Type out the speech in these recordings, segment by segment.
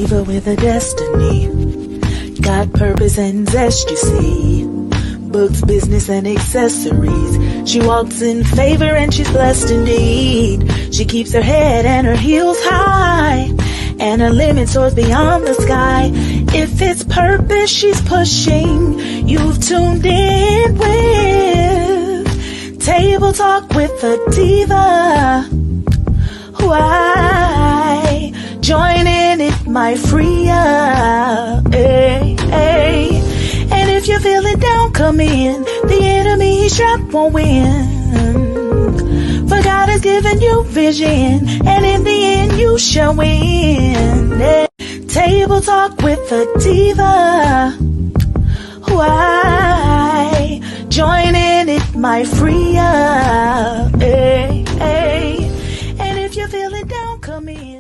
diva with a destiny. Got purpose and zest, you see. Books, business, and accessories. She walks in favor and she's blessed indeed. She keeps her head and her heels high, and her limit soars beyond the sky. If it's purpose she's pushing, you've tuned in with Table Talk with a Diva. Why? Join in, it might free ya. Hey, hey. And if you're feeling down, come in. The enemy he's trapped won't win. For God has given you vision, and in the end you shall win. Hey. Table Talk with a Diva. Why? Join in, it might free ya. Hey, hey. And if you're feeling down, come in.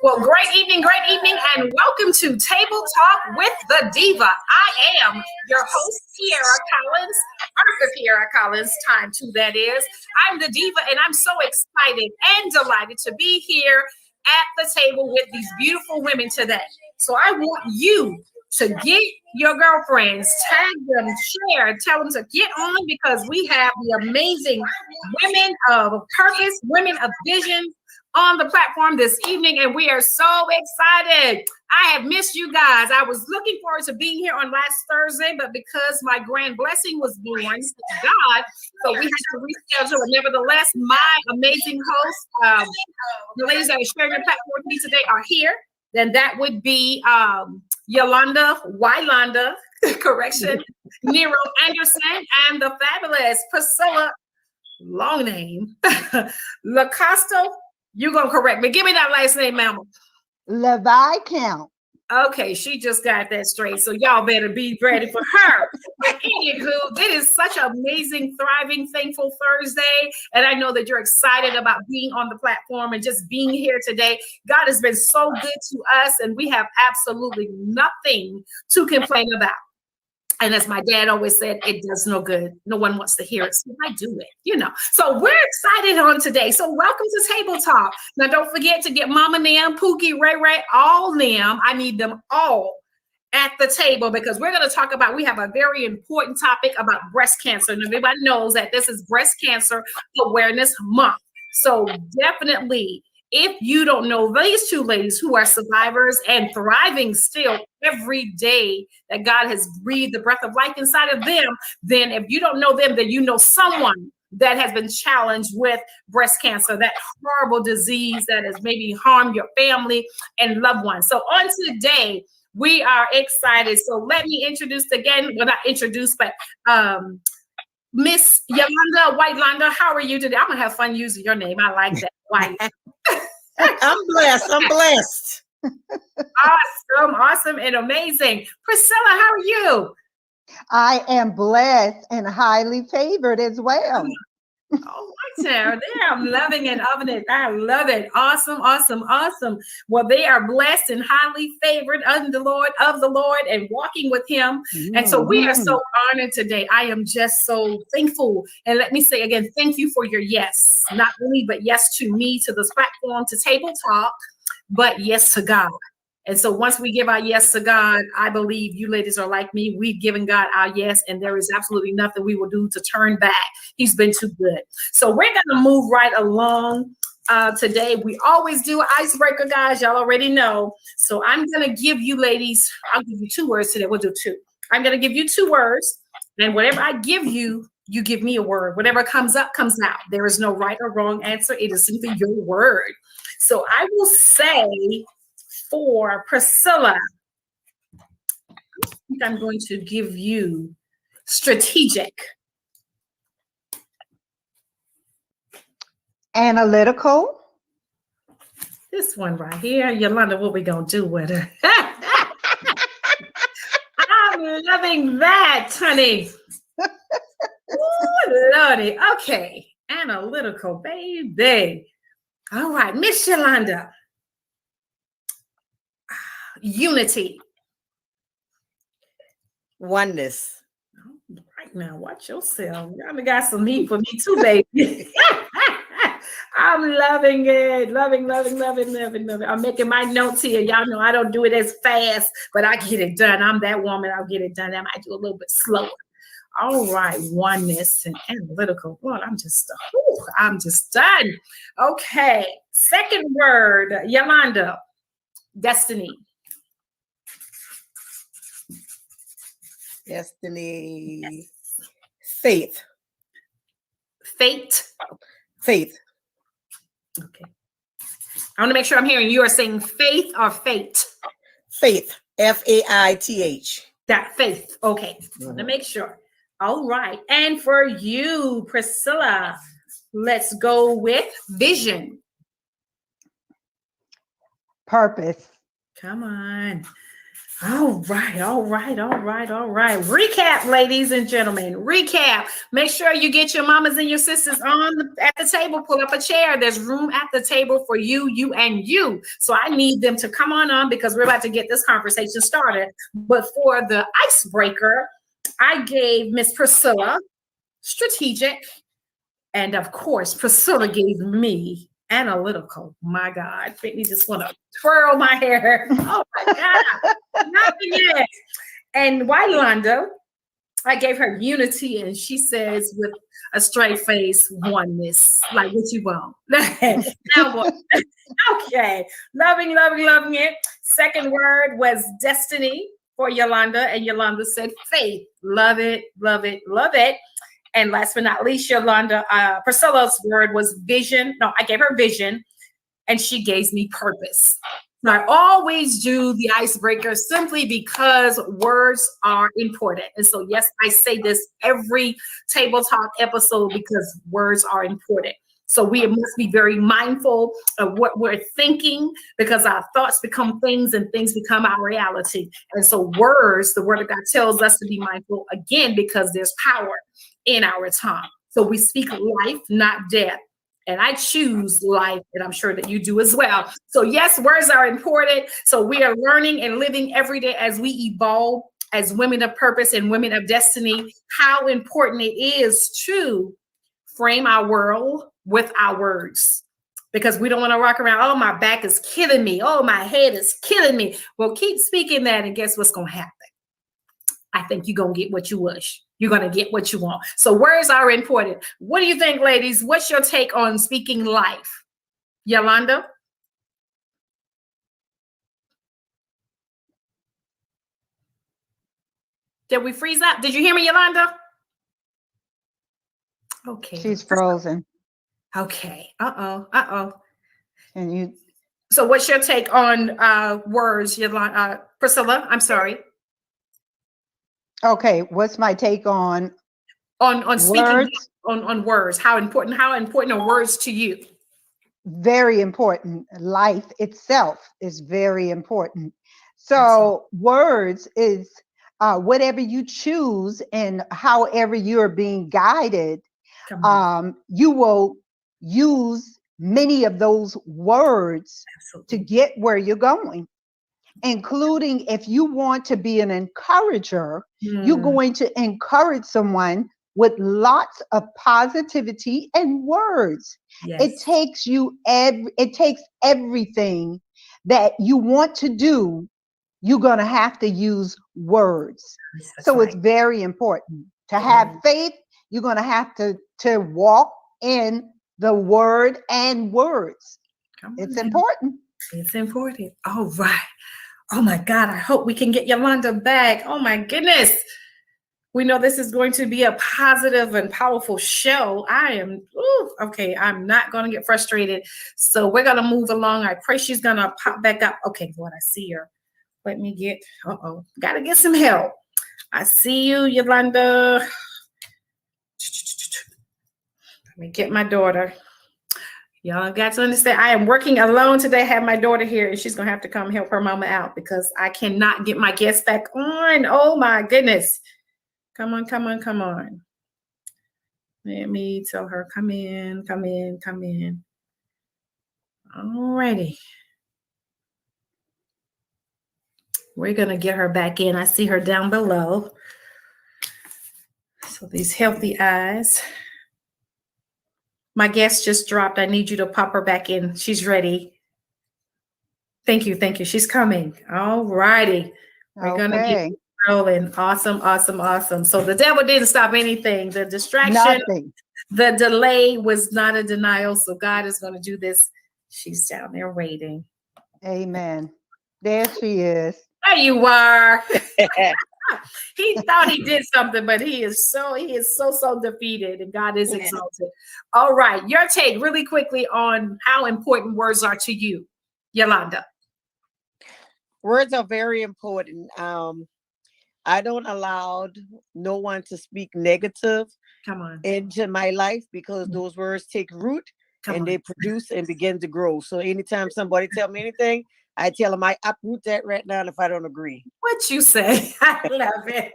Well, great evening, and welcome to Table Talk with the Diva. I am your host, Arthur Kiera Collins, time two that is. I'm the Diva, and I'm so excited and delighted to be here at the table with these beautiful women today. So I want you to get your girlfriends, tag them, share, tell them to get on, because we have the amazing women of purpose, women of vision on the platform this evening, and we are so excited. I have missed you guys. I was looking forward to being here on last Thursday, but because my grand blessing was born, God, so we had to reschedule. And nevertheless, my amazing hosts, the ladies that are sharing the platform with me today are here. Then that would be Wylanda, correction, Nero Anderson, and the fabulous Priscilla, long name, Lacosto. You're going to correct me. Give me that last name, Mama. Levi Count. Okay, she just got that straight. So y'all better be ready for her. But anywho, it is such an amazing, thriving, thankful Thursday. And I know that you're excited about being on the platform and just being here today. God has been so good to us, and we have absolutely nothing to complain about. And as my dad always said, it does no good. No one wants to hear it. So I do it, So we're excited on today. So welcome to Table Talk. Now, don't forget to get Mama Nam, Pookie, Ray Ray, all them. I need them all at the table, because we're going to talk about, we have a very important topic about breast cancer. And everybody knows that this is Breast Cancer Awareness Month. So definitely, if you don't know these two ladies who are survivors and thriving still every day, that God has breathed the breath of life inside of them, then if you don't know them, then you know someone that has been challenged with breast cancer, that horrible disease that has maybe harmed your family and loved ones. So on today, we are excited. So let me introduce again, well, not introduce, but Miss Yolanda Whitelanda. How are you today? I'm going to have fun using your name. I like that. White. I'm blessed. Awesome, and amazing. Priscilla, how are you? I am blessed and highly favored as well. Oh, there. I'm loving and loving it. I love it. Awesome. Well, they are blessed and highly favored of the Lord and walking with him. And so we are so honored today. I am just so thankful. And let me say again, thank you for your yes. Not only, but yes to me, to this platform, to Table Talk, but yes to God. And so once we give our yes to God, I believe you ladies are like me. We've given God our yes, and there is absolutely nothing we will do to turn back. He's been too good. So we're going to move right along today. We always do an icebreaker, guys. Y'all already know. So I'm going to give you ladies, I'll give you 2 words today. We'll do 2. I'm going to give you 2 words, and whatever I give you, you give me a word. Whatever comes up, comes out. There is no right or wrong answer. It is simply your word. So I will say, for Priscilla, I think I'm going to give you strategic. Analytical. This one right here. Yolanda, what we going to do with her? I'm loving that, honey. Ooh, Lordy. Okay. Analytical, baby. All right. Miss Yolanda. Unity. Oneness. Right now, watch yourself. Y'all got some heat for me too, baby. All I'm loving it. Loving. I'm making my notes here. Y'all know I don't do it as fast, but I get it done. I'm that woman. I'll get it done. I might do a little bit slower. All right, oneness and analytical. Lord, I'm just done. Okay, second word, Yolanda, destiny. Destiny. Faith. Fate. Faith. Okay. I want to make sure I'm hearing you are saying faith or fate. Faith. Faith. That faith. Okay. I want to make sure. All right. And for you, Priscilla, let's go with vision. Purpose. Come on. All right. Recap, ladies and gentlemen. Recap. Make sure you get your mamas and your sisters at the table. Pull up a chair. There's room at the table for you, and you. So I need them to come on because we're about to get this conversation started. But for the icebreaker, I gave Miss Priscilla strategic. And of course, Priscilla gave me analytical. My God, make me just want to twirl my hair. Oh my God, nothing yet. And Yolanda, I gave her unity, and she says with a straight face, oneness, like what you want. Now what? Okay, loving it. Second word was destiny for Yolanda, and Yolanda said faith. Love it. And last but not least, Yolanda, Priscilla's word was vision. No, I gave her vision, and she gave me purpose. Now, I always do the icebreaker simply because words are important. And so, yes, I say this every Table Talk episode because words are important. So we must be very mindful of what we're thinking, because our thoughts become things and things become our reality. And so words, the word of God tells us to be mindful, again, because there's power in our tongue. So we speak life, not death. And I choose life, and I'm sure that you do as well. So yes, words are important. So we are learning and living every day as we evolve as women of purpose and women of destiny, how important it is to frame our world with our words. Because we don't want to rock around, oh, my back is killing me. Oh, my head is killing me. Well, keep speaking that, and guess what's going to happen? I think you're going to get what you wish. You're going to get what you want. So words are important. What do you think, ladies? What's your take on speaking life? Yolanda? Did we freeze up? Did you hear me, Yolanda? Okay. She's frozen. Okay. Uh-oh. And you. So what's your take on words, Yolanda? Priscilla, I'm sorry. Okay, what's my take on speaking words? on words? How important are words to you? Very important. Life itself is very important. So words is whatever you choose and however you're being guided, you will use many of those words to get where you're going. Including if you want to be an encourager, you're going to encourage someone with lots of positivity and words. Yes. It takes everything that you want to do. You're going to have to use words. So it's very important to have faith. You're going to have to walk in the word and words. It's important. It's important. All right. Oh my God, I hope we can get Yolanda back. Oh my goodness. We know this is going to be a positive and powerful show. I'm not going to get frustrated. So we're going to move along. I pray she's going to pop back up. Okay, Lord, I see her. Let me get, got to get some help. I see you, Yolanda. Let me get my daughter. Y'all have got to understand, I am working alone today. I have my daughter here, and she's going to have to come help her mama out because I cannot get my guests back on. Oh, my goodness. Come on. Let me tell her, come in. All righty. We're going to get her back in. I see her down below. So these healthy eyes. My guest just dropped. I need you to pop her back in. She's ready. Thank you. Thank you. She's coming. All righty. We're going to get Okay. rolling. Awesome. Awesome. Awesome. So the devil didn't stop anything. The distraction, Nothing. the delay was not a denial. So God is going to do this. She's down there waiting. Amen. There she is. There you are. He thought he did something, but he is so defeated, and God is exalted. All right, your take really quickly on how important words are to you, Yolanda. Words are very important. I don't allow no one to speak negative Come on. into my life, because those words take root and they produce and begin to grow. So anytime somebody tell me anything, I tell them I uproot that right now if I don't agree. What you say? I love it.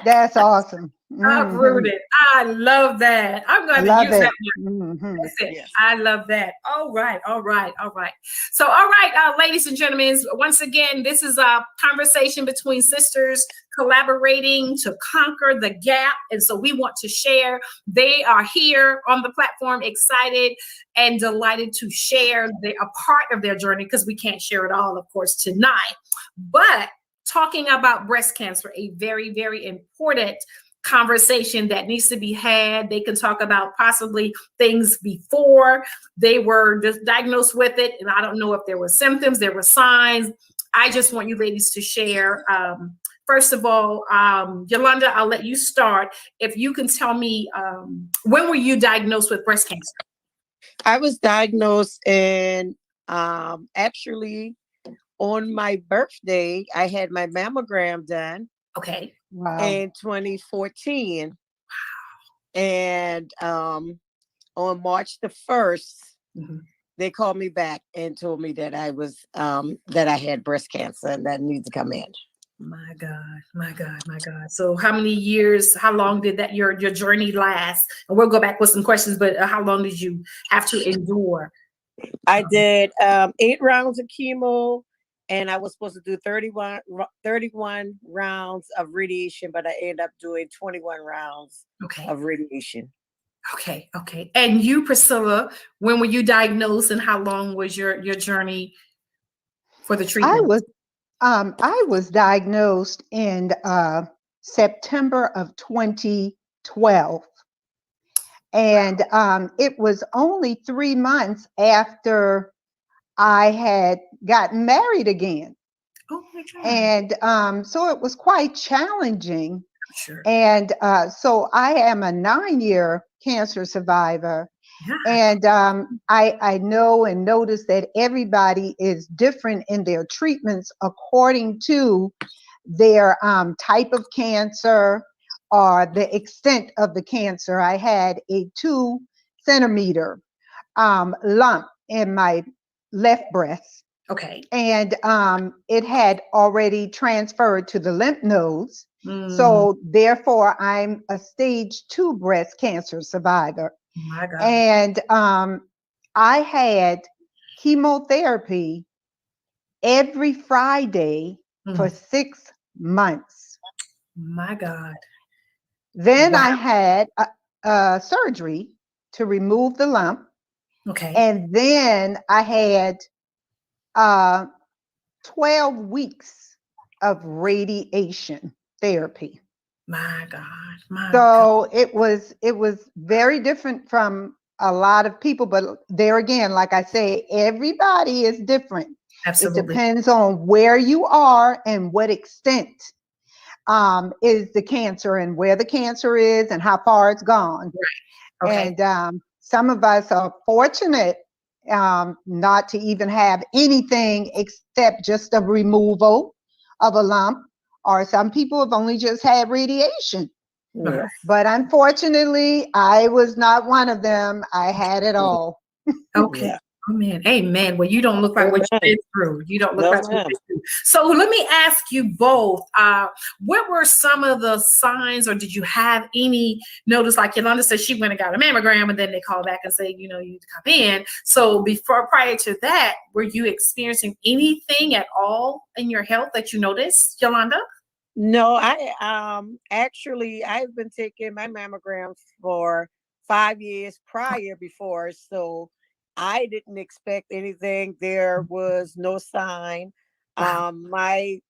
That's awesome. Uprooted. I love that. I'm going to use that one. Yes. I love that. All right. So, all right, ladies and gentlemen, once again, this is a conversation between sisters collaborating to conquer the gap. And so we want to share. They are here on the platform, excited and delighted to share a part of their journey, because we can't share it all, of course, tonight. But talking about breast cancer, a very, very important conversation that needs to be had. They can talk about possibly things before they were just diagnosed with it. And I don't know if there were symptoms, there were signs. I just want you ladies to share. First of all, Yolanda, I'll let you start. If you can tell me, when were you diagnosed with breast cancer? I was diagnosed in actually on my birthday. I had my mammogram done. Okay. Wow. In 2014. Wow. And on March the 1st, they called me back and told me that I was that I had breast cancer and that needed to come in. My God. So how long did that your journey last? And we'll go back with some questions, but how long did you have to endure? I did 8 rounds of chemo, and I was supposed to do 31 rounds of radiation, but I ended up doing 21 rounds of radiation. Okay. And you, Priscilla, when were you diagnosed, and how long was your journey for the treatment? I was diagnosed in September of 2012. And it was only 3 months after I had gotten married again. Oh my God. And so it was quite challenging. Sure. And so I am a 9-year cancer survivor. Yeah. And I know and notice that everybody is different in their treatments according to their type of cancer or the extent of the cancer. I had a 2-centimeter lump in my left breast. Okay. And it had already transferred to the lymph nodes. So therefore, I'm a stage 2 breast cancer survivor. My God. And I had chemotherapy every Friday for 6 months. My God. Then I had a surgery to remove the lump. Okay. And then I had 12 weeks of radiation therapy. My God. So it was very different from a lot of people, but there again, like I say, everybody is different. Absolutely. It depends on where you are and what extent is the cancer and where the cancer is and how far it's gone. Right. Okay. And some of us are fortunate not to even have anything except just a removal of a lump, or some people have only just had radiation. Yes. But unfortunately, I was not one of them. I had it all. Okay. Yeah. Amen. Well, you don't look like what you've been through. You don't look like what you've been through. So let me ask you both, what were some of the signs, or did you have any notice? Like Yolanda said, she went and got a mammogram, and then they called back and say, you need to come in. So prior to that, were you experiencing anything at all in your health that you noticed, Yolanda? No, I actually I've been taking my mammograms for 5 years prior before. So I didn't expect anything. There was no sign. Wow. My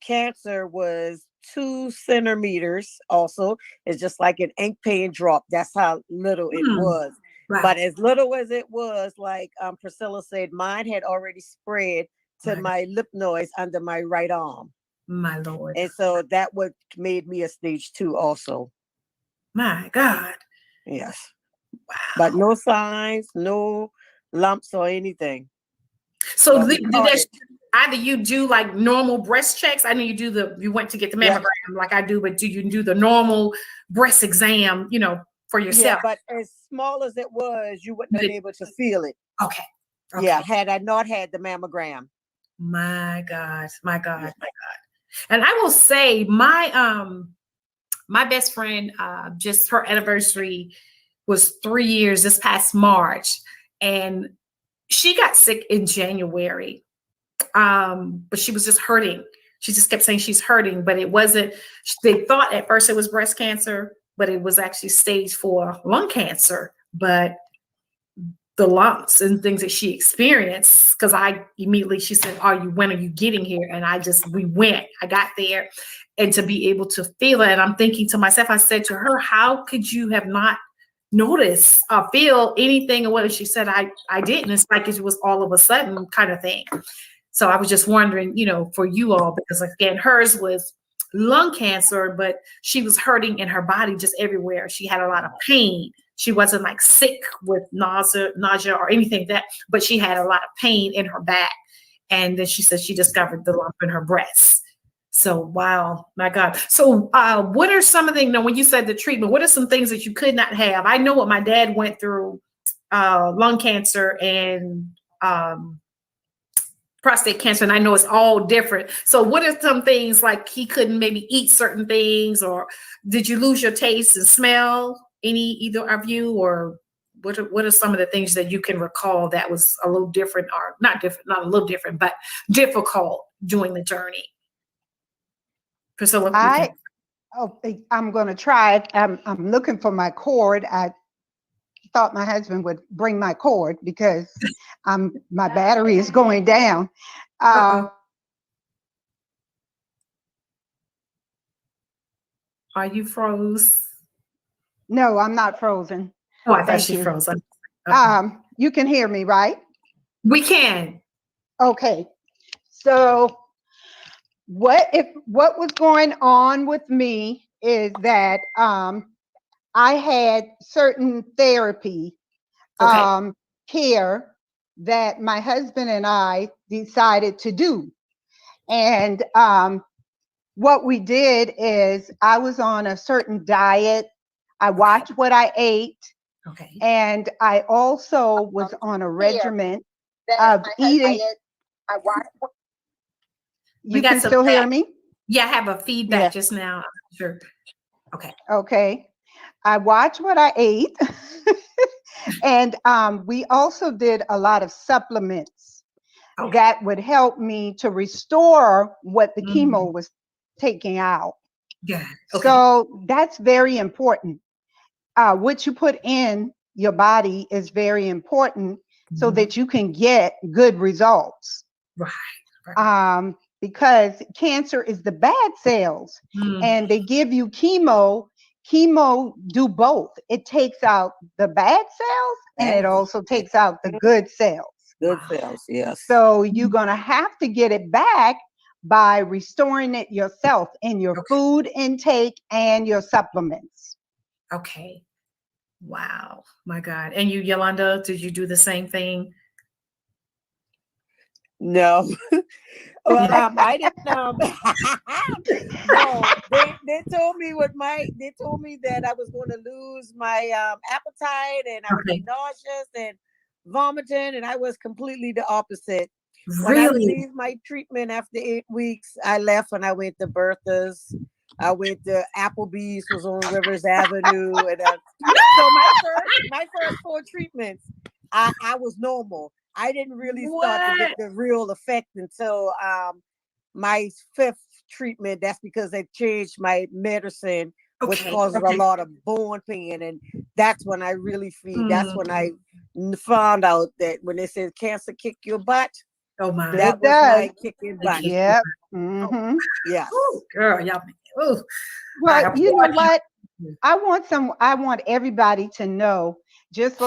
cancer was 2 centimeters. Also, it's just like an ink pen drop. That's how little it was. Wow. But as little as it was, like Priscilla said, mine had already spread to my lymph nodes under my right arm. My Lord. And so that what made me a stage 2 also. My God. Yes. Wow. But no signs, no lumps or anything. So either you do like normal breast checks. I know you went to get the mammogram like I do, but do you do the normal breast exam, for yourself? Yeah, but as small as it was, you wouldn't have been able to feel it. Okay. Yeah, had I not had the mammogram. My God. And I will say my best friend, just her anniversary was 3 years this past March, and she got sick in January. But she was just hurting. She just kept saying she's hurting, but it wasn't. They thought at first it was breast cancer, but it was actually stage 4 lung cancer. But the lumps and things that she experienced, because she said, when are you getting here? And we went. I got there, and to be able to feel it, and I'm thinking to myself, I said to her, how could you have not notice or feel anything? And what she said, I didn't. It's like it was all of a sudden kind of thing. So I was just wondering, for you all, because again, hers was lung cancer, but she was hurting in her body just everywhere. She had a lot of pain. She wasn't like sick with nausea or anything but she had a lot of pain in her back. And then she said she discovered the lump in her breast. So, wow, my God. So what are some of the, when you said the treatment, what are some things that you could not have? I know what my dad went through, lung cancer and prostate cancer, and I know it's all different. So what are some things like he couldn't maybe eat certain things, or did you lose your taste and smell, either of you, or what are some of the things that you can recall that was a little different, or not a little different, but difficult during the journey? Priscilla? I'm going to try it. I'm looking for my cord. I thought my husband would bring my cord because my battery is going down. Are you froze? No, I'm not frozen. Oh, I thought she froze. You can hear me, right? We can. Okay. So what was going on with me is that I had certain therapy care that my husband and I decided to do. And what we did is I was on a certain diet. I watched what I ate. Okay. And I also was on a regimen of eating. You can still hear me? Yeah, I have a feedback just now. Sure. Okay. Okay. I watched what I ate. And we also did a lot of supplements that would help me to restore what the chemo was taking out. Yeah. Okay. So that's very important. What you put in your body is very important so that you can get good results. Right. Because cancer is the bad cells, and they give you chemo. Chemo do both. It takes out the bad cells and it also takes out the good cells. Good cells, yes. So you're going to have to get it back by restoring it yourself in your food intake and your supplements. Okay. Wow. My God. And you, Yolanda, did you do the same thing? No. Well, I didn't. No, they told me they told me that I was going to lose my appetite and I would be nauseous and vomiting, and I was completely the opposite. Really? When I would leave my treatment after 8 weeks, I left and I went to Bertha's. I went to Applebee's, was on Rivers Avenue, and so my first 4 treatments, I was normal. I didn't really start to get the real effect until my 5th treatment. That's because they changed my medicine which causes a lot of bone pain. And that's when I really feel, that's when I found out that when they said cancer kick your butt, oh my, that was my kicking butt. Yep. Mm-hmm. Yeah. Girl, y'all. Ooh. Well, you know what? I want everybody to know, just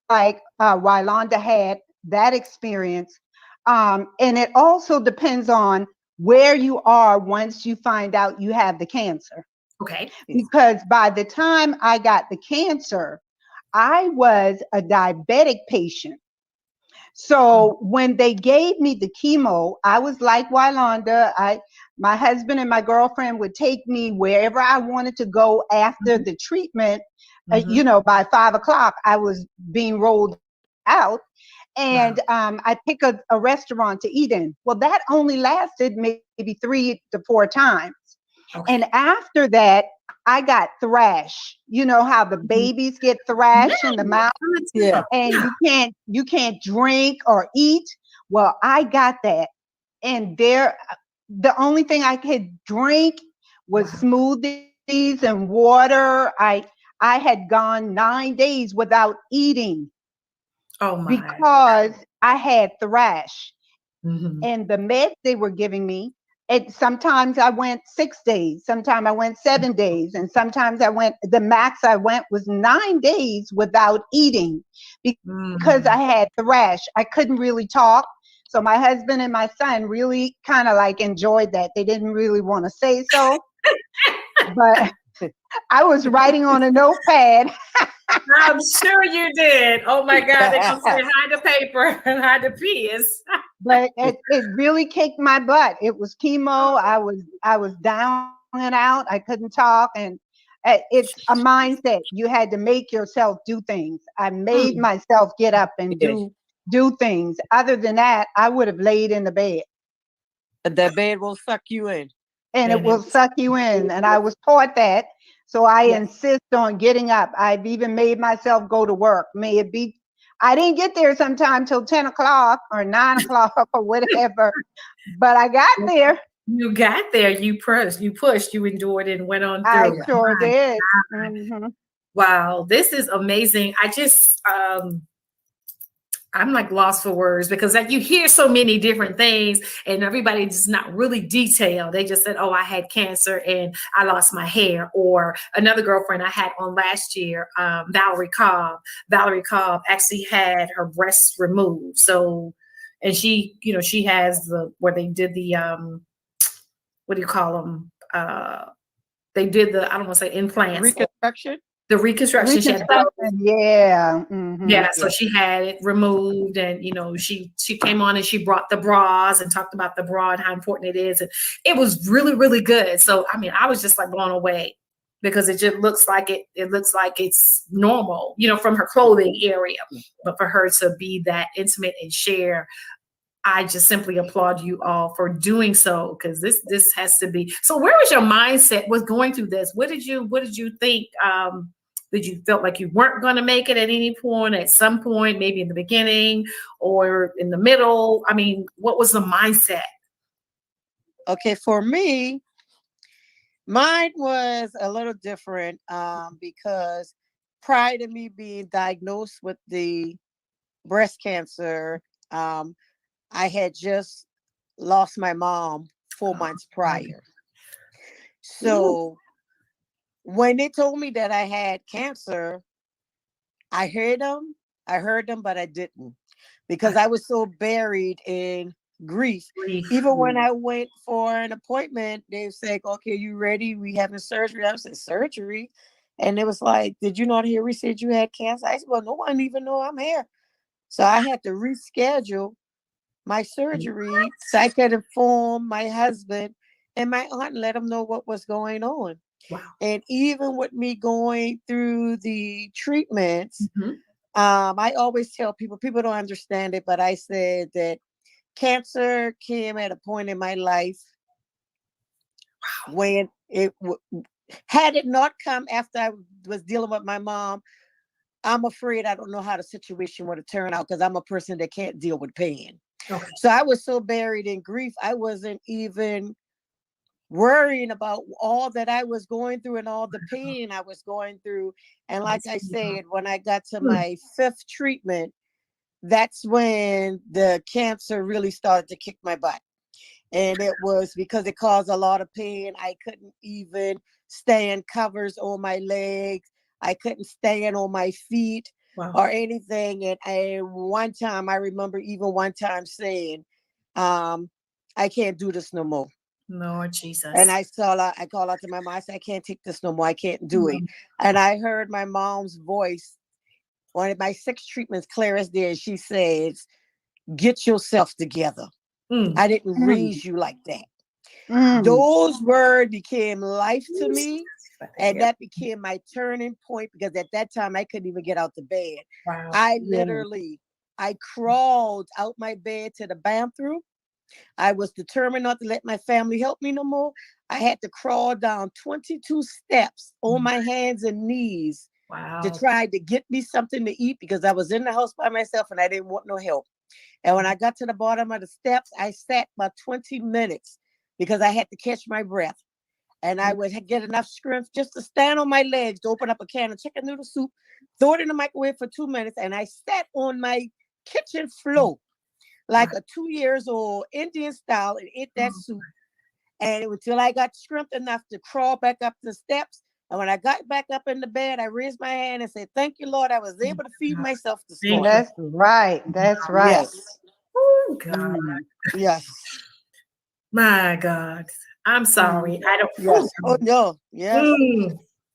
like Wylonda had that experience. And it also depends on where you are once you find out you have the cancer. Okay. Because by the time I got the cancer, I was a diabetic patient. So when they gave me the chemo, I was like Wylonda. My husband and my girlfriend would take me wherever I wanted to go after the treatment. By 5 o'clock, I was being rolled out. And I pick a restaurant to eat in. Well, that only lasted maybe 3 to 4 times. Okay. And after that, I got thrash. You know how the babies get thrash in the mouth, and you can't drink or eat. Well, I got that, and the only thing I could drink was smoothies and water. I had gone 9 days without eating. Oh my! Because I had thrash, and the meds they were giving me. Sometimes I went 6 days, sometimes I went 7 days, and sometimes the max I went was 9 days without eating because I had thrash. I couldn't really talk. So my husband and my son really kind of like enjoyed that. They didn't really want to say so, but I was writing on a notepad. I'm sure you did. Oh my God, they gonna say hide the paper and hide the peas. But it really kicked my butt. It was chemo. I was down and out. I couldn't talk, and it's a mindset. You had to make yourself do things. I made myself get up and do things. Other than that, I would have laid in the bed. The bed will suck you in. And it will suck you in. And I was taught that. So I insist on getting up. I've even made myself go to work. May it be, I didn't get there sometime till 10 o'clock or 9 o'clock or whatever, but I got there. You got there. You pushed, you endured and went on through. I sure did. Mm-hmm. Wow. This is amazing. I just, I'm like lost for words because like you hear so many different things and everybody just not really detailed. They just said, oh, I had cancer and I lost my hair. Or another girlfriend I had on last year, Valerie Cobb actually had her breasts removed. So, and she, she has where they did the, what do you call them? They did I don't want to say implants. Reconstruction? The reconstruction. Yeah. Mm-hmm. Yeah. So she had it removed and, she came on and she brought the bras and talked about the bra and how important it is. And it was really, really good. So, I mean, I was just like blown away because it just looks like looks like it's normal, from her clothing area, but for her to be that intimate and share, I just simply applaud you all for doing so because this has to be. So where was your mindset was going through this? What did you think? Did you felt like you weren't going to make it at any point, at some point, maybe in the beginning or in the middle? I mean, what was the mindset? Okay, for me, mine was a little different because prior to me being diagnosed with the breast cancer, I had just lost my mom 4 months prior. So when they told me that I had cancer, I heard them, but I didn't because I was so buried in grief. Even when I went for an appointment, they said, okay, you ready? We having surgery. I said, surgery? And it was like, did you not hear we said you had cancer? I said, well, no one even know I'm here. So I had to reschedule my surgery so I could inform my husband and my aunt and let them know what was going on. Wow. And even with me going through the treatments, I always tell people don't understand it, but I said that cancer came at a point in my life when had it not come after I was dealing with my mom, I'm afraid I don't know how the situation would have turned out because I'm a person that can't deal with pain. Okay. So I was so buried in grief, I wasn't even worrying about all that I was going through and all the pain I was going through. And like I said, when I got to my 5th treatment, that's when the cancer really started to kick my butt. And it was because it caused a lot of pain. I couldn't even stand covers on my legs. I couldn't stand on my feet or anything. And one time, I remember even one time saying, I can't do this no more. Lord Jesus. And I called out to my mom. I said, I can't take this no more. I can't do it. And I heard my mom's voice, one of my 6 treatments, clear as day. She says, get yourself together. I didn't raise you like that. Those words became life to me. And that became my turning point, because at that time I couldn't even get out the bed. I crawled out my bed to the bathroom. I was determined not to let my family help me no more. I had to crawl down 22 steps on my hands and knees to try to get me something to eat, because I was in the house by myself and I didn't want no help. And when I got to the bottom of the steps, I sat about 20 minutes because I had to catch my breath. And I would get enough strength just to stand on my legs to open up a can of chicken noodle soup, throw it in the microwave for 2 minutes. And I sat on my kitchen floor like a 2 years old Indian style and ate that soup. And until I got strength enough to crawl back up the steps. And when I got back up in the bed, I raised my hand and said, thank you, Lord. I was able to feed myself this morning. That's right. That's right. Yes. Oh, God. Yes. My God. I'm sorry. I don't. Yes. Oh, no. Yes.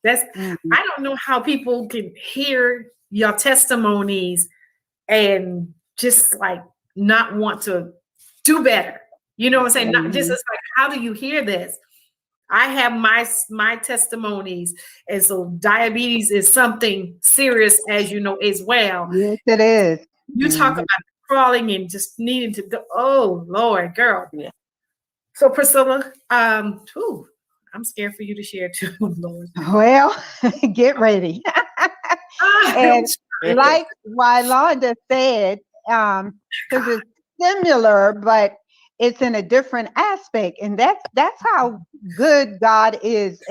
That's. I don't know how people can hear your testimonies and just like not want to do better. You know what I'm saying? Not just, it's like, how do you hear this? I have my testimonies, and so diabetes is something serious, as you know, as well. Yes, it is. You talk about crawling and just needing to go. Oh Lord, girl. Yeah. So Priscilla, I'm scared for you to share too, Lord. Well, get ready. And like Wylonda said, because it's similar, but it's in a different aspect, and that's how good God is,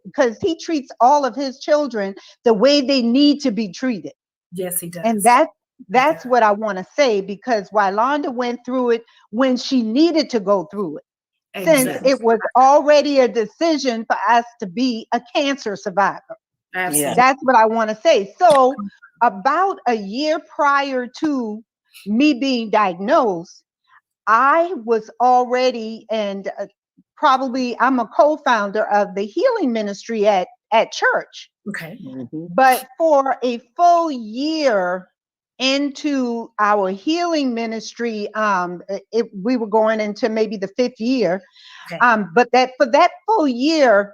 because He treats all of His children the way they need to be treated. Yes, He does. And that's what I want to say, because Wylonda went through it when she needed to go through it. Since it was already a decision for us to be a cancer survivor. Absolutely. That's what I want to say. So about a year prior to me being diagnosed, I was already, and probably I'm a co-founder of the healing ministry at church. Okay. But for a full year into our healing ministry, we were going into maybe the 5th year. Okay. But for that full year,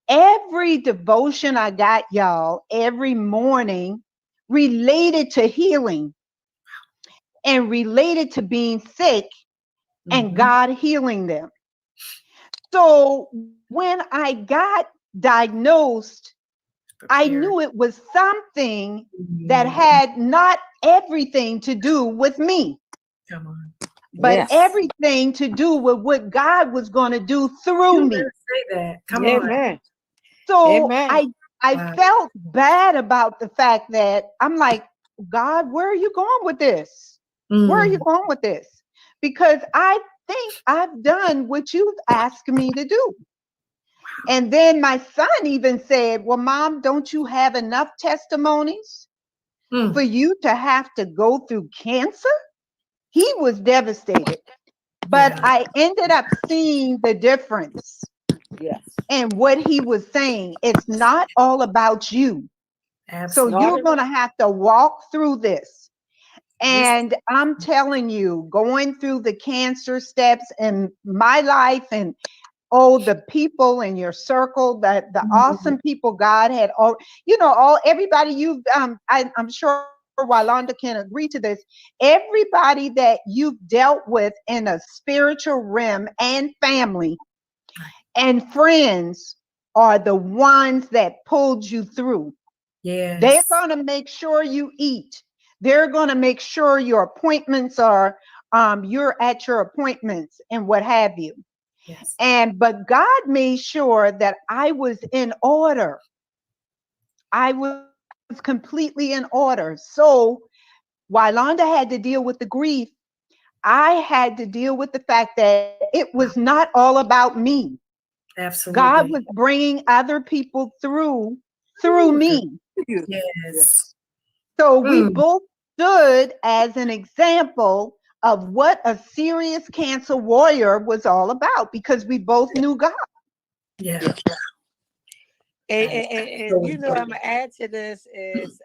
every devotion I got, y'all, every morning related to healing and related to being sick and God healing them. So when I got diagnosed, I knew it was something that had not everything to do with me, but everything to do with what God was going to do through me. Say that. Come on. So I felt bad about the fact that I'm like, God, where are you going with this? Where are you going with this? Because I think I've done what you've asked me to do. And then my son even said, well, Mom, don't you have enough testimonies for you to have to go through cancer? He was devastated. But I ended up seeing the difference in what he was saying. It's not all about you. Absolutely. So you're going to have to walk through this. And I'm telling you, going through the cancer steps in my life, and the people in your circle, the awesome people God had, everybody you've, I'm sure Wylonda can agree to this. Everybody that you've dealt with in a spiritual realm and family and friends are the ones that pulled you through. Yes. They're going to make sure you eat. They're going to make sure your appointments are, you're at your appointments and what have you. Yes. But God made sure that I was in order. I was completely in order. So while Londa had to deal with the grief, I had to deal with the fact that it was not all about me. God Absolutely. was bringing other people through me. Yes. So we Mm. both stood as an example of what a serious cancer warrior was all about, because we both knew God. Yeah. And you know, I'm gonna add to this is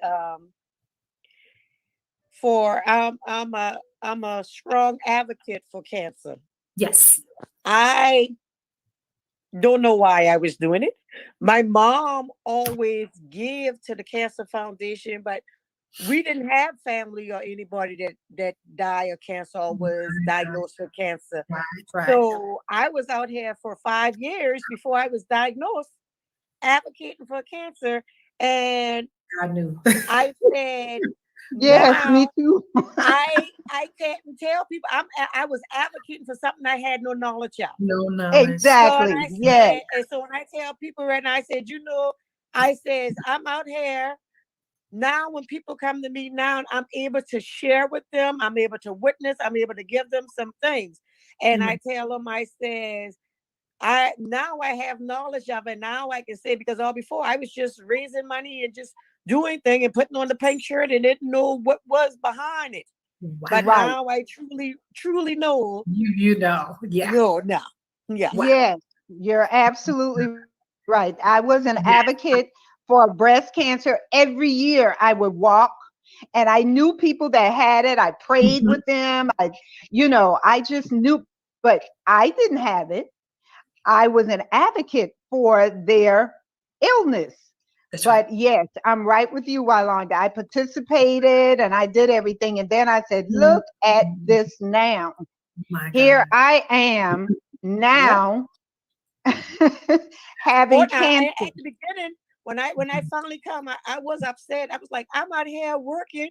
I'm a strong advocate for cancer. Yes. I don't know why I was doing it. My mom always gave to the Cancer Foundation, but we didn't have family or anybody that died of cancer or was diagnosed with cancer. Right. So I was out here for 5 years before I was diagnosed, advocating for cancer. And I knew. I said, Yes, me now too. I can't tell people I was advocating for something I had no knowledge of. No knowledge. So and Exactly. I Yes. said, and so when I tell people right now, I said, you know, I says I'm out here now. When people come to me now, I'm able to share with them. I'm able to witness. I'm able to give them some things. And I tell them, I says, I have knowledge of it. Now I can say, because all before I was just raising money and just doing things and putting on the pink shirt and didn't know what was behind it. Wow. But Right. now I truly know. You know. Yeah. No. Yeah. Wow. Yes, you're absolutely right. I was an advocate for breast cancer. Every year I would walk, and I knew people that had it. I prayed with them. I just knew, but I didn't have it. I was an advocate for their illness. That's But right. yes, I'm right with you, Walonda. I participated and I did everything. And then I said, look at this now. My Here God. I am Yep. now Or having cancer. at the beginning, when I finally come, I was upset. I was like, I'm out here working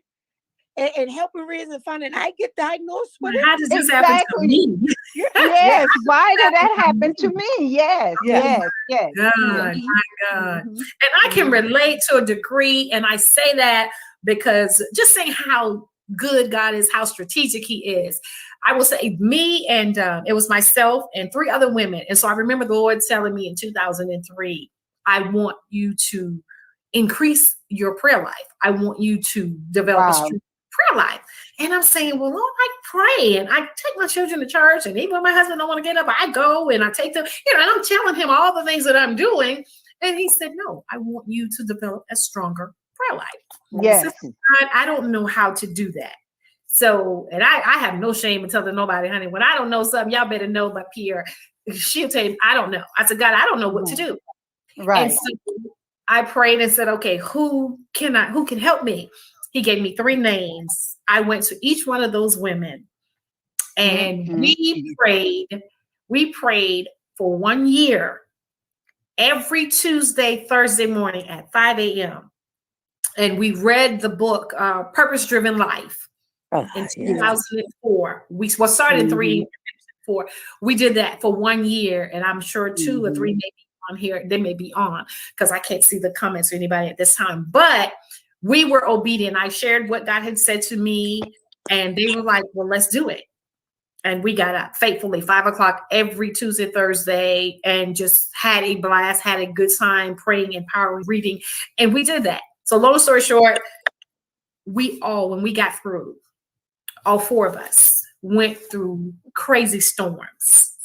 and helping raise a fund, and I get diagnosed with it. How does this happen to Exactly. me? Yeah. Yes. Why did that happen to me? Yes, Yes. yes. God, Mhm, my God. mhm, And I can relate to a degree. And I say that because just saying how good God is, how strategic He is. I will say me and it was myself and 3 other women. And so I remember the Lord telling me in 2003, I want you to increase your prayer life. I want you to develop a Wow. prayer life. And I'm saying, well, Lord, I pray and I take my children to church. And even when my husband don't want to get up, I go and I take them, and I'm telling him all the things that I'm doing. And he said, no, I want you to develop a stronger prayer life. Yes. So, God, I don't know how to do that. So, and I have no shame in telling nobody, honey, when I don't know something, y'all better know my peer. She'll tell you, I don't know. I said, God, I don't know what to do. Right. And so I prayed and said, okay, who can help me? He gave me 3 names. I went to each one of those women and we prayed for 1 year, every Tuesday, Thursday morning at 5 a.m. And we read the book, Purpose Driven Life in 2004. We started in 3, 4. We did that for 1 year. And I'm sure 2 or 3 maybe on here. They may be on because I can't see the comments or anybody at this time. But we were obedient. I shared what God had said to me, and they were like, well, let's do it. And we got up faithfully 5 o'clock every Tuesday, Thursday, and just had a blast, had a good time praying, empowering, reading. And we did that. So long story short, when we got through, all 4 of us went through crazy storms.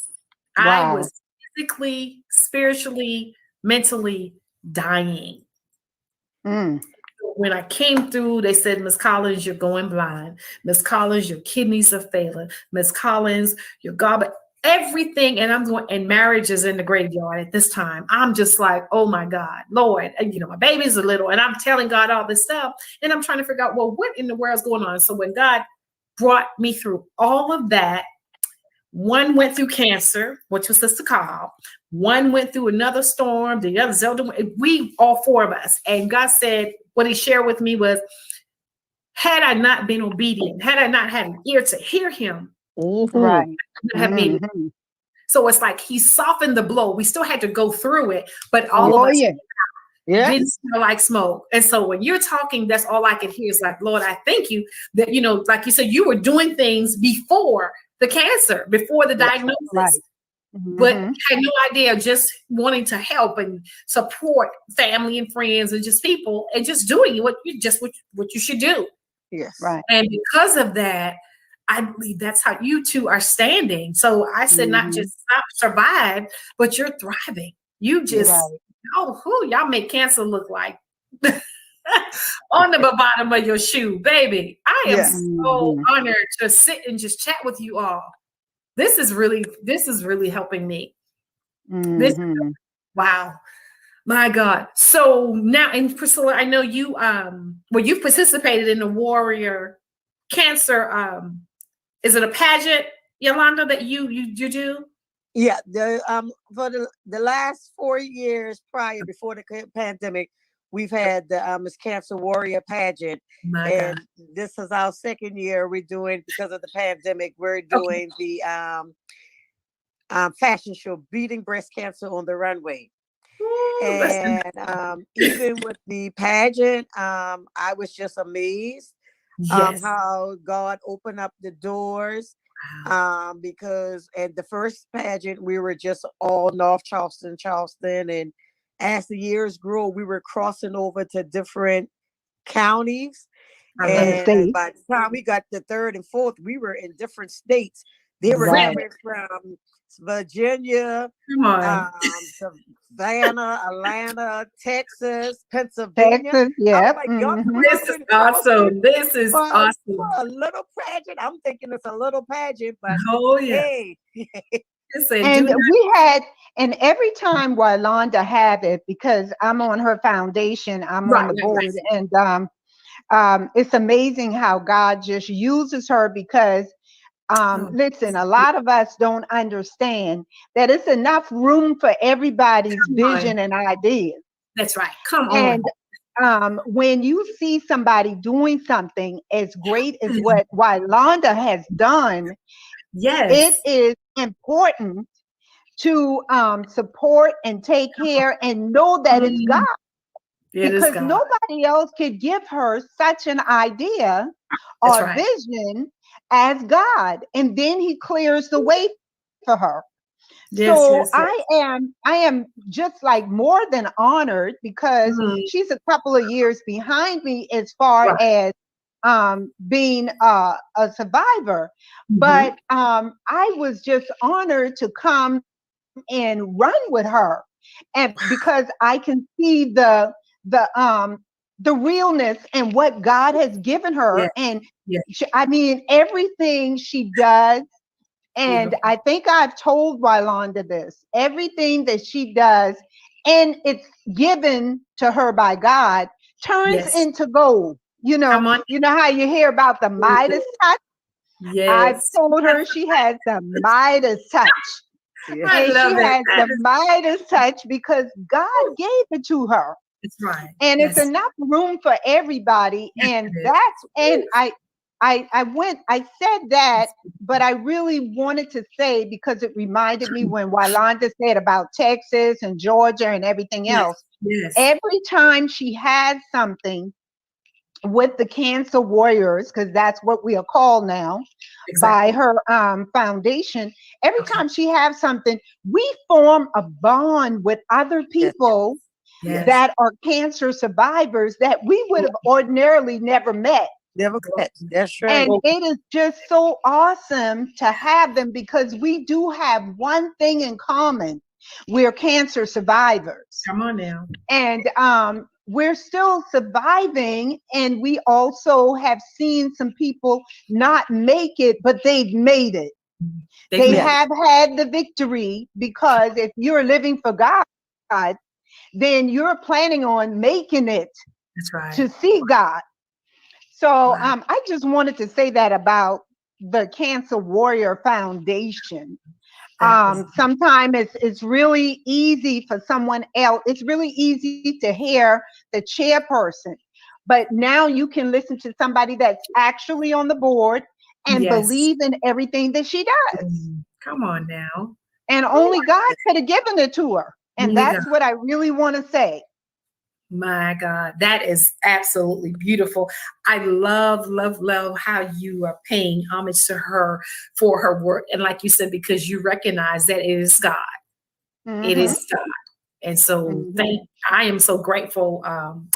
Wow. I was physically, spiritually, mentally dying. When I came through, they said, Miss Collins, you're going blind. Miss Collins, your kidneys are failing. Miss Collins, your gallbladder, everything. And I'm going, and marriage is in the graveyard at this time. I'm just like, oh my God, Lord, my baby's a little, and I'm telling God all this stuff. And I'm trying to figure out, well, what in the world's going on? So when God brought me through all of that, one went through cancer, which was Sister Carl. One went through another storm. The other Zelda. We, all 4 of us. And God said, what He shared with me was, had I not been obedient, had I not had an ear to hear Him, Right. I have made it. So it's like he softened the blow. We still had to go through it, but all of us didn't smell like smoke. And so when you're talking, that's all I could hear is like, Lord, I thank you that, you know, like you said, you were doing things before the cancer, before the diagnosis. Right. But had no idea, just wanting to help and support family and friends and just people and just doing what you should do. Yes. Right. And because of that, I believe that's how you two are standing. So I said, not just survive, but you're thriving. You just, y'all make cancer look like on the bottom of your shoe, baby. I am so honored to sit and just chat with you all. This is really helping me. Wow. My God. So now, and Priscilla, I know you, you've participated in the Warrior Cancer, is it a pageant, Yolanda, that you do? Yeah. For the last 4 years before the pandemic, we've had the Miss Cancer Warrior pageant. God. This is our second year we're doing, because of the pandemic, we're doing the fashion show, Beating Breast Cancer on the Runway. Ooh, and even with the pageant, I was just amazed how God opened up the doors. Because at the first pageant, we were just all North Charleston, and as the years grew, we were crossing over to different counties. And by the time we got the third and fourth, we were in different states. They were coming from Virginia, Savannah, Atlanta, Texas, Pennsylvania. This is awesome. This is awesome. For a little pageant, I'm thinking it's a little pageant, but hey. And we had, and every time Yolanda had it, because I'm on her foundation, I'm on the board, and it's amazing how God just uses her, because listen, a lot of us don't understand that it's enough room for everybody's vision and ideas. That's right. Come on. And when you see somebody doing something as great as what Yolanda has done, it is important to support and take care and know that it's God. Because nobody else could give her such an idea or vision as God, and then he clears the way for her. I am just like more than honored, because she's a couple of years behind me as far as being a survivor. But I was just honored to come and run with her, and because I can see the realness and what God has given her. And I mean, everything she does, and I think I've told Yolanda this, everything that she does, and it's given to her by God, turns into gold. You know how you hear about the Midas touch? I've told her she has the Midas touch. And she has the Midas touch because God gave it to her. That's right. And it's enough room for everybody. And I said that, but I really wanted to say, because it reminded me when Yolanda said about Texas and Georgia and everything else. Every time she has something with the Cancer Warriors, because that's what we are called now by her foundation, every time she has something, we form a bond with other people that are cancer survivors that we would have ordinarily never met. That's right. And it is just so awesome to have them, because we do have one thing in common. We're cancer survivors. Come on now. And we're still surviving, and we also have seen some people not make it, but they've made it. They have had the victory, because if you're living for God, then you're planning on making it to see God. So I just wanted to say that about the Cancer Warrior Foundation. Sometimes it's really easy for someone else. It's really easy to hear the chairperson, but now you can listen to somebody that's actually on the board and believe in everything that she does. Come on now. And only God could have given it to her. And that's what I really want to say. My God, that is absolutely beautiful. I love, love, love how you are paying homage to her for her work. And like you said, because you recognize that it is God. It is God. And so I am so grateful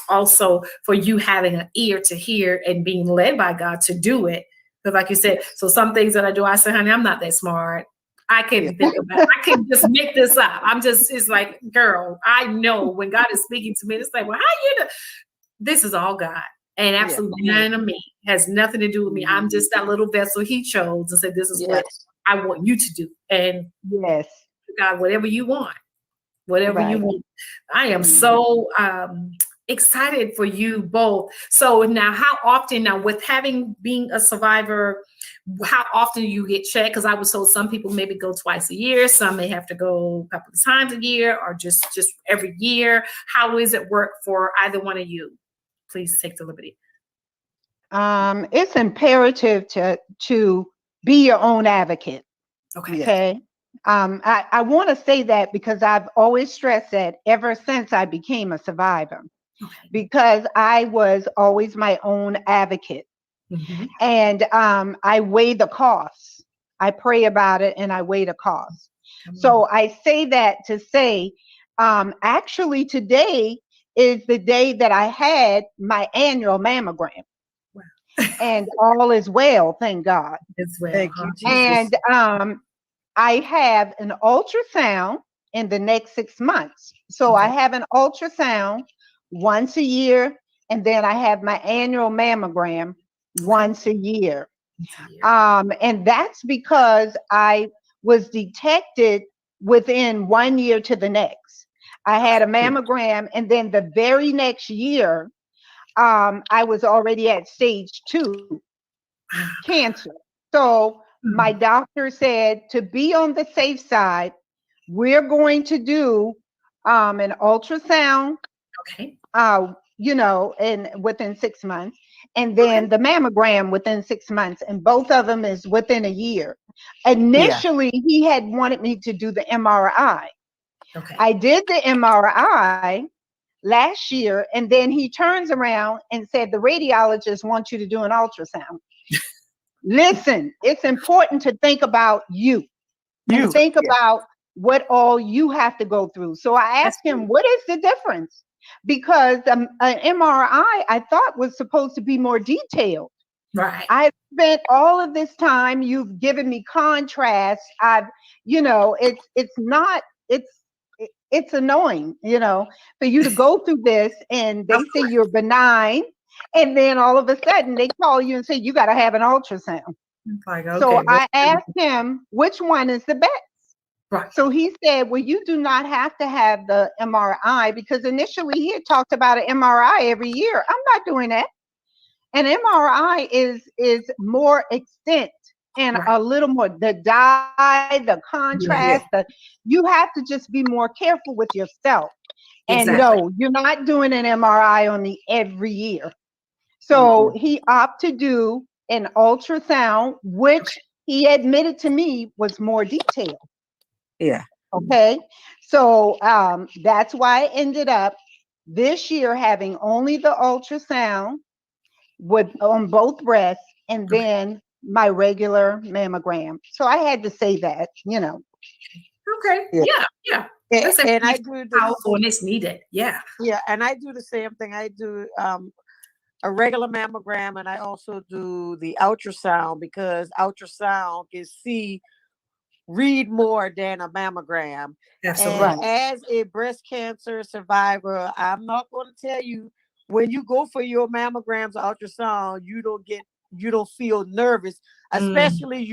also for you having an ear to hear and being led by God to do it. Because like you said, so some things that I do, I say, honey, I'm not that smart. I can think about it. I can just make this up. It's like, girl, I know when God is speaking to me, it's like, well, how you do? This is all God. And absolutely none of me. Has nothing to do with me. I'm just that little vessel he chose and said, this is what I want you to do. And God, whatever you want. Whatever you want. I am so excited for you both. So now, how often now with being a survivor, how often do you get checked? Because I was told some people maybe go twice a year, some may have to go a couple of times a year, or just every year. How does it work for either one of you? Please take the liberty. It's imperative to be your own advocate. Okay. I want to say that because I've always stressed that ever since I became a survivor, because I was always my own advocate. And I weigh the costs. I pray about it and I weigh the costs. So I say that to say, actually today is the day that I had my annual mammogram. And all is well, thank God. It's well. Thank you, Jesus. And I have an ultrasound in the next 6 months. So I have an ultrasound once a year, and then I have my annual mammogram once a year. And that's because I was detected within 1 year to the next. I had a mammogram, and then the very next year, I was already at stage 2 cancer. So my doctor said, to be on the safe side, we're going to do an ultrasound, and within 6 months, and then the mammogram within 6 months, and both of them is within a year. Initially, he had wanted me to do the MRI. I did the MRI last year, and then he turns around and said, the radiologist wants you to do an ultrasound. Listen, it's important to think about you and think about what all you have to go through. So I asked him, what is the difference? Because an MRI I thought was supposed to be more detailed. Right. I've spent all of this time. You've given me contrast. It's annoying, for you to go through this, and they say you're benign. And then all of a sudden they call you and say, you got to have an ultrasound. So I asked him, which one is the best? Right. So he said, well, you do not have to have the MRI, because initially he had talked about an MRI every year. I'm not doing that. An MRI is more extent and a little more, the dye, the contrast, you have to just be more careful with yourself. And no, you're not doing an MRI on me every year. So he opted to do an ultrasound, which he admitted to me was more detailed. Okay. So that's why I ended up this year having only the ultrasound on both breasts, and then my regular mammogram. So I had to say that, Okay. Yeah. And I do powerful when it's needed. Yeah. And I do the same thing. I do a regular mammogram, and I also do the ultrasound, because ultrasound can read more than a mammogram. Absolutely. And as a breast cancer survivor, I'm not going to tell you, when you go for your mammograms or ultrasound, you don't feel nervous, especially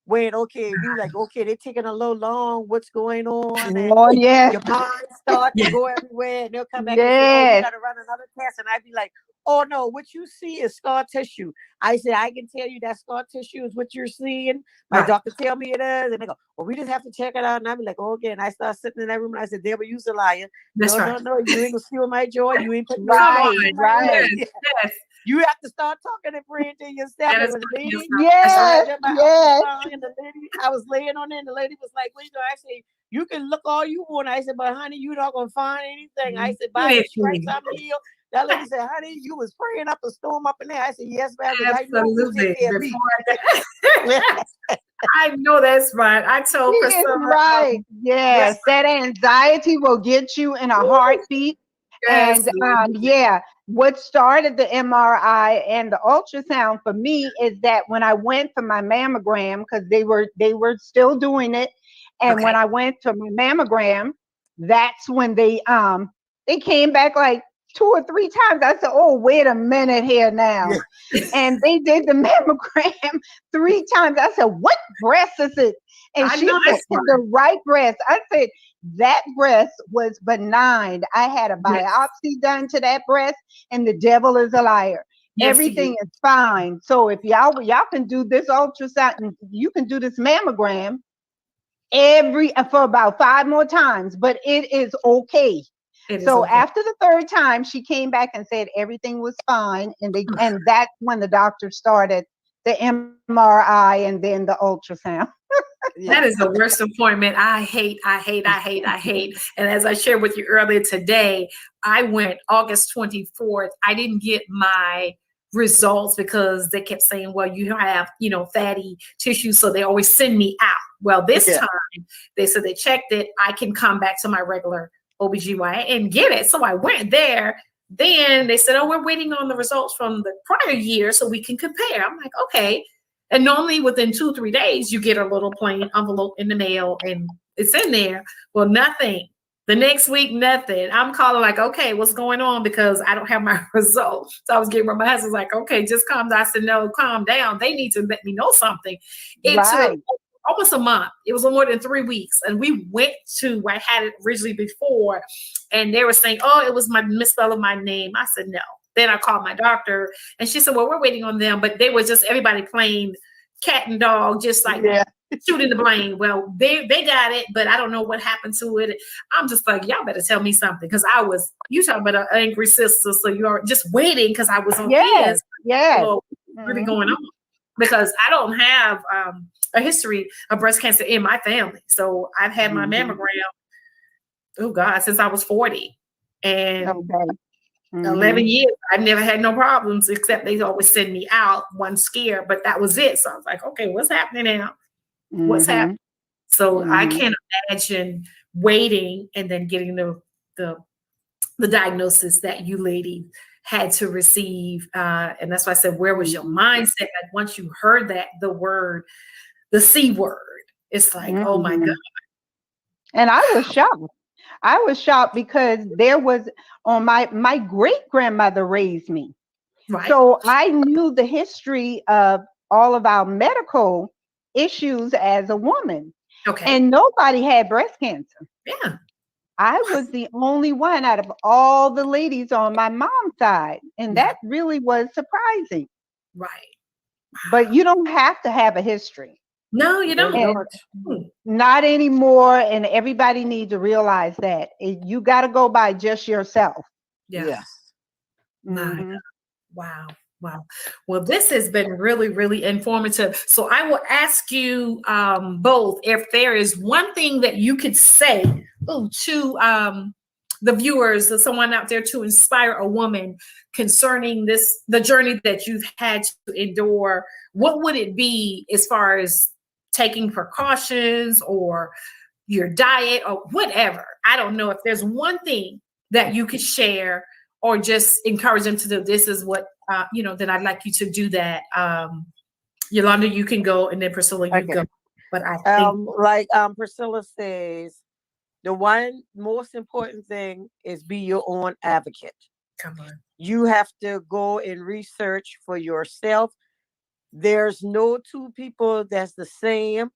when they're taking a little long, what's going on, and your mind starts to go everywhere, and they'll come back and say, oh, you got to run another test, and I'd be like, oh no, what you see is scar tissue. I said, I can tell you that scar tissue is what you're seeing. My doctor tell me it is, and they go, well, we just have to check it out. And I'd be like, okay. And I start sitting in that room, and I said, Deborah, you's a liar. No, you ain't gonna steal my joy. You ain't putting right. Yes. You have to start talking and praying to yourself. That It is was funny. lady. Yes, I did my yes. ultrasound, and the lady, I was laying on it, and the lady was like, "Well, I said, you can look all you want." I said, "But honey, you're not gonna find anything." I said, "By the stripes I'm healed." That lady said, "Honey, you was praying up a storm up in there." I said, "Yes, ma'am, because I know you Absolutely. take care of me." I know that's right. I told She is Priscilla. right. Yes, that anxiety will get you in a heartbeat. And Absolutely. yeah, what started the MRI and the ultrasound for me is that when I went for my mammogram, because they were still doing it, and when Okay. I went to my mammogram, that's when they came back like 2 or 3 times. I said, "Oh, wait a minute here now." And they did the mammogram 3 times. I said, "What breast is it?" And I she know said, that's "It's right. the right breast." I said, "That breast was benign. I had a Yes. biopsy done to that breast, and the devil is a liar. Yes, he is. Everything is fine. So if y'all can do this ultrasound, and you can do this mammogram for about 5 more times, but it is okay." It is So okay. after the third time, she came back and said everything was fine, and that's when the doctor started the MRI and then the ultrasound. That is the worst appointment. I hate, I hate, I hate, I hate. And as I shared with you earlier today, I went August 24th. I didn't get my results because they kept saying, well, you have, fatty tissue. So they always send me out. Well, this time they said they checked it. I can come back to my regular OBGYN and get it. So I went there. Then they said, oh, we're waiting on the results from the prior year so we can compare. I'm like, okay. And normally within 2-3 days, you get a little plain envelope in the mail and it's in there. Well, nothing. The next week, nothing. I'm calling like, okay, what's going on? Because I don't have my results. So I was getting my husband's like, okay, just calm down. I said, no, calm down. They need to let me know something. It took Right. almost a month. It was more than 3 weeks. And we went to, I had it originally before, and they were saying, oh, it was my misspell of my name. I said, no. Then I called my doctor and she said, well, we're waiting on them. But they were just everybody playing cat and dog, just like shooting the blame. Well, they got it, but I don't know what happened to it. I'm just like, y'all better tell me something. Because you talking about an angry sister. So you're just waiting because I was on Yes. fence. Yes. Really going on. Because I don't have a history of breast cancer in my family. So I've had my mammogram, oh God, since I was 40. And Okay. 11 years, I've never had no problems, except they always send me out one scare, but that was it. So I was like, okay, what's happening now? What's happening? So I can't imagine waiting and then getting the diagnosis that you lady had to receive. And that's why I said, where was your mindset? Like once you heard that, the C word, it's like, oh my God. And I was shocked. I was shocked because there was my great grandmother raised me. Right. So I knew the history of all of our medical issues as a woman. Okay. And nobody had breast cancer. Yeah. I was the only one out of all the ladies on my mom's side. And that really was surprising. Right. But you don't have to have a history. No, you don't. And not anymore. And everybody needs to realize that you got to go by just yourself. Yes. Wow. Wow. Well, this has been really, really informative. So I will ask you both if there is one thing that you could say to the viewers, someone out there to inspire a woman concerning the journey that you've had to endure. What would it be as far as taking precautions or your diet or whatever? I don't know if there's one thing that you could share or just encourage them to do. This is what, then I'd like you to do that. Yolanda, you can go, and then Priscilla, you go. But I think like Priscilla says, the one most important thing is be your own advocate. Come on. You have to go and research for yourself. There's no two people that's the same.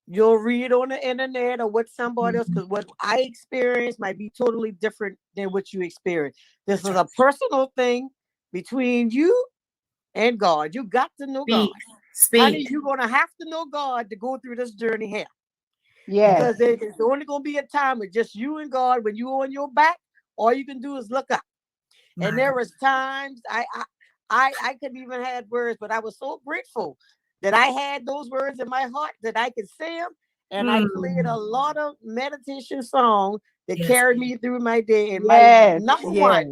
You'll read on the internet or what somebody else, because what I experienced might be totally different than what you experienced. This is a personal thing between you and God. You got to know God. Honey, you're going to have to know God to go through this journey here. Yeah. Because there's only going to be a time with just you and God. When you're on your back, all you can do is look up. And there was times I couldn't even have words, but I was so grateful that I had those words in my heart that I could say them. And I played a lot of meditation songs that Yes. carried me through my day. And my Yes, number yes. one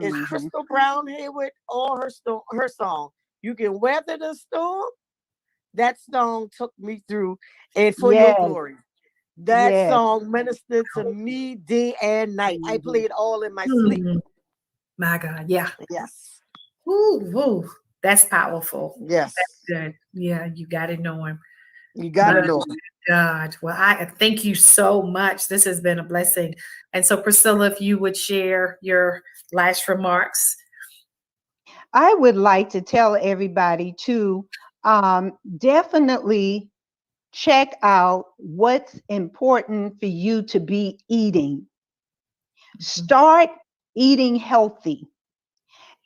is Crystal Brown Hayward, all her song. You can weather the storm. That song took me through, and for your Yes, glory. That yes. song ministered to me day and night. I play it all in my sleep. My God. Yeah. Yes. Ooh, that's powerful. Yes. That's good. Yeah, you got to know him. You got to know. God. Well, I thank you so much. This has been a blessing. And so, Priscilla, if you would share your last remarks. I would like to tell everybody to definitely check out what's important for you to be eating. Start eating healthy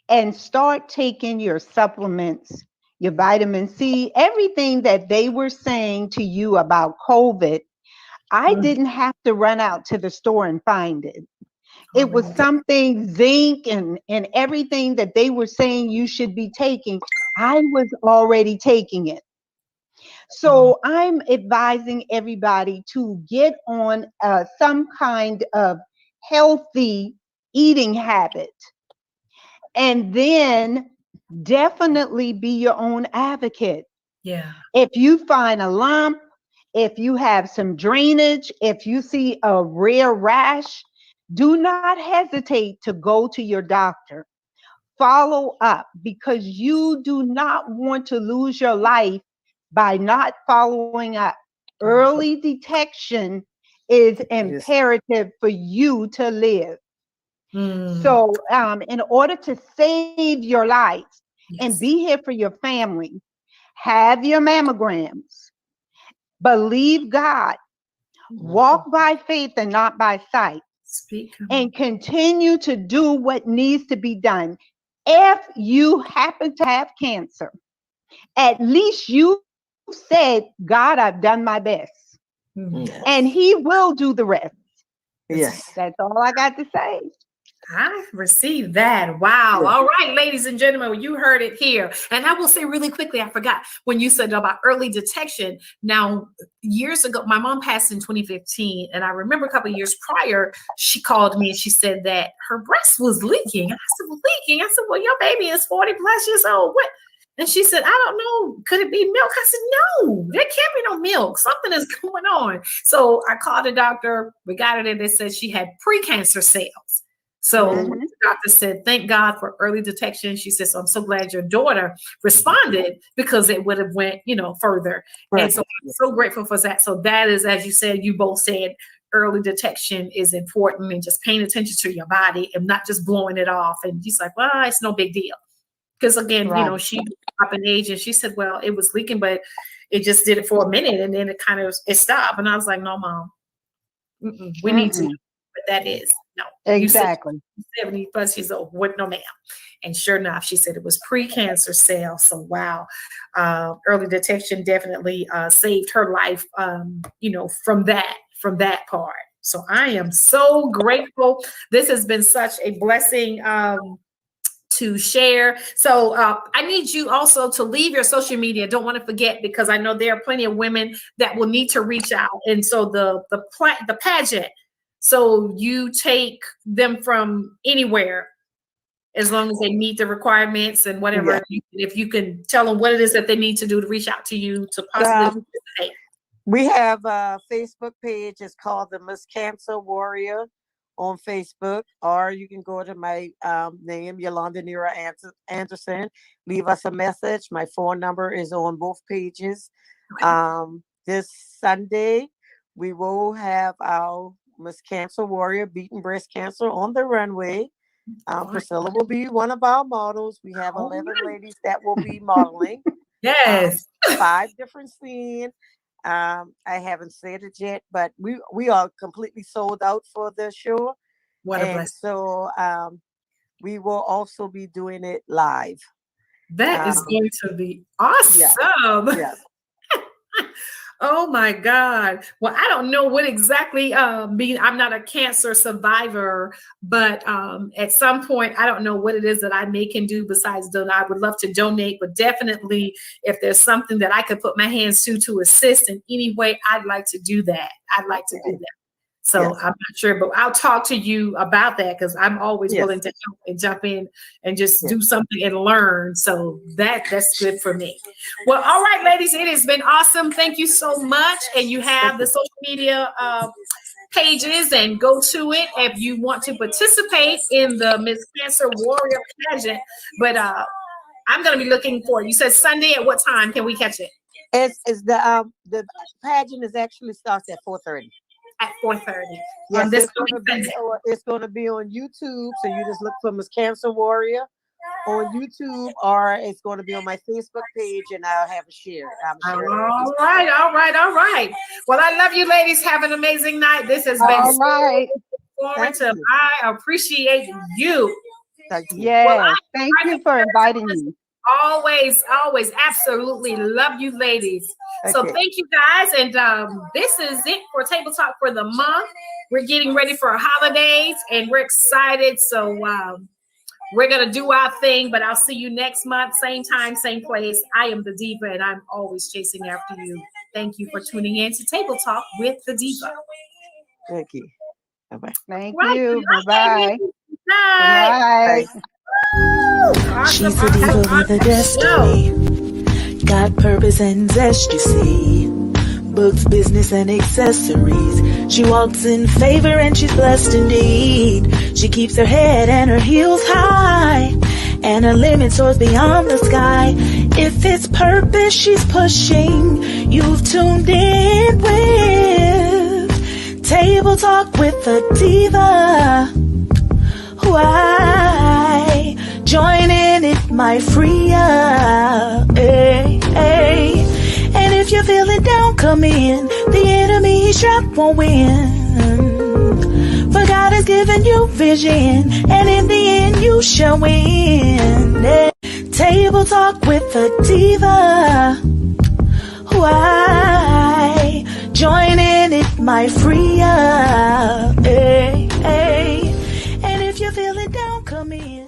and start taking your supplements, your vitamin C, everything that they were saying to you about COVID. I didn't have to run out to the store and find it. It was something zinc and everything that they were saying you should be taking. I was already taking it. So I'm advising everybody to get on some kind of healthy eating habit. And then definitely be your own advocate. Yeah. If you find a lump, if you have some drainage, if you see a rare rash, do not hesitate to go to your doctor. Follow up because you do not want to lose your life by not following up. Early detection is imperative for you to live. So, in order to save your life and be here for your family, have your mammograms, believe God, walk by faith and not by sight, and continue to do what needs to be done. If you happen to have cancer, at least you said, God, I've done my best. And He will do the rest. Yes. That's all I got to say. I received that. Wow. Yeah. All right, ladies and gentlemen, you heard it here. And I will say really quickly, I forgot when you said about early detection. Now, years ago, my mom passed in 2015. And I remember a couple of years prior, she called me and she said that her breast was leaking. I said, well, leaking? I said, well, your baby is 40 plus years old. What? And she said, I don't know. Could it be milk? I said, no, there can't be no milk. Something is going on. So I called the doctor. We got it and they said she had precancer cells. So the doctor said, thank God for early detection. She said, so I'm so glad your daughter responded because it would have went, further. Right. And so I'm so grateful for that. So that is, as you said, you both said, early detection is important and just paying attention to your body and not just blowing it off. And she's like, well, it's no big deal. Because again, she up in age and she said, well, it was leaking, but it just did it for a minute and then it stopped. And I was like, no, Mom, we need to know what that is. No, exactly. 70 plus years old. What? No, ma'am. And sure enough, she said it was pre-cancer cell. So wow, early detection definitely saved her life. From that part. So I am so grateful. This has been such a blessing. To share. So I need you also to leave your social media. Don't want to forget because I know there are plenty of women that will need to reach out. And so the pageant. So you take them from anywhere as long as they meet the requirements and whatever. Yeah. If you can tell them what it is that they need to do to reach out to you to possibly participate. We have a Facebook page. It's called the Miss Cancer Warrior on Facebook, or you can go to my name, Yolanda Nera Anderson. Leave us a message. My phone number is on both pages. Okay. This Sunday, we will have our Miss Cancer Warrior beating breast cancer on the runway. Priscilla will be one of our models. We have 11 ladies that will be modeling. Yes. 5 different scenes. I haven't said it yet, but we are completely sold out for the show. What a blessing. So we will also be doing it live. That is going to be awesome. Yes. Oh my God. Well, I don't know what exactly mean. I'm not a cancer survivor, but at some point, I don't know what it is that I can do besides donate. I would love to donate, but definitely if there's something that I could put my hands to assist in any way, I'd like to do that. I'd like to do that. So Yes. I'm not sure, but I'll talk to you about that because I'm always willing to help and jump in and just do something and learn. So that's good for me. Well, all right, ladies, it has been awesome. Thank you so much. And you have the social media pages and go to it if you want to participate in the Miss Cancer Warrior pageant. But I'm going to be looking for it. You said Sunday at what time can we catch it? It's the pageant is actually starts at 4:30. At 4:30. Yes, it's going to be on YouTube. So you just look for Miss Cancer Warrior on YouTube, or it's going to be on my Facebook page, and I'll have a share. All right. Well, I love you, ladies. Have an amazing night. This has been right. informative. I appreciate you. Thank you. Yes. Well, thank you for inviting me. Always, absolutely love you, ladies. Okay. So thank you, guys. And this is it for Table Talk for the month. We're getting ready for holidays, and we're excited. So we're going to do our thing, but I'll see you next month. Same time, same place. I am the Diva, and I'm always chasing after you. Thank you for tuning in to Table Talk with the Diva. Thank you. Bye-bye. Thank you. Bye-bye. Bye. Bye. She's the diva with a destiny, got purpose and zest, you see. Books, business, and accessories. She walks in favor and she's blessed indeed. She keeps her head and her heels high, and her limit soars beyond the sky. If it's purpose she's pushing, you've tuned in with Table Talk with the Diva. Why? Join in, it might free ya. Hey, hey. And if you're feeling down, come in. The enemy he's trapped won't win. For God has given you vision, and in the end you shall win. Hey. Table Talk with the Diva. Why? Join in, it might free ya. Hey, hey. And if you're feeling down, come in.